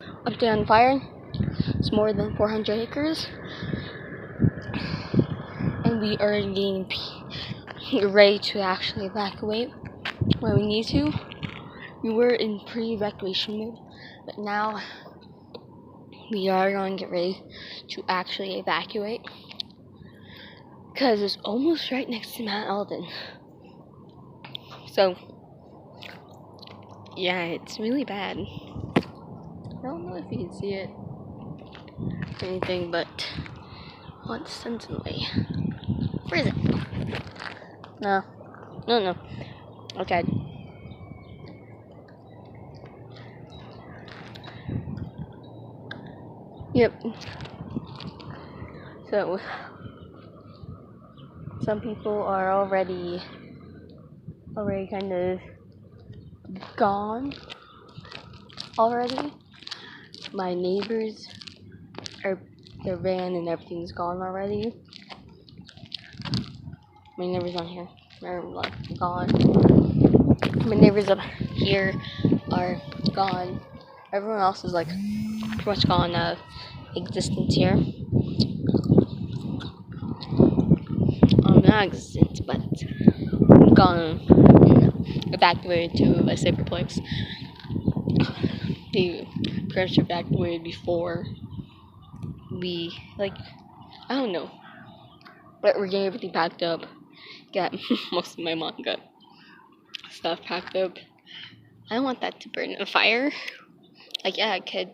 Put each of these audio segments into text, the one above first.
Update on fire. It's more than 400 acres, and we are getting ready to actually evacuate when we need to. We were in pre-evacuation mode, but now we are going to get ready to actually evacuate because it's almost right next to Mount Eldon. So, yeah, it's really bad. I don't know if you can see it or anything, but what's sensibly? Where is it? No. Okay. Yep. So, some people are already kind of gone already. My neighbors their van and everything's gone already. My neighbors on here are like gone. My neighbors up here are gone. Everyone else is like pretty much gone out of existence here. Not existence, but gone, evacuated to a safer place. They pretty much evacuated before we, I don't know. But we're getting everything packed up. Got most of my manga stuff packed up. I don't want that to burn in a fire. Yeah, I could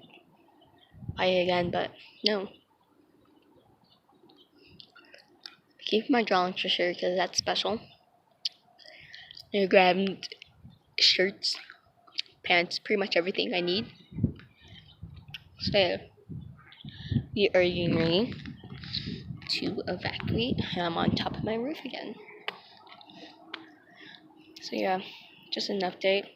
buy it again, but no. Keep my drawings for sure, because that's special. I grabbed shirts, pants, pretty much everything I need. So, we are getting ready to evacuate. I'm on top of my roof again. So yeah, just an update.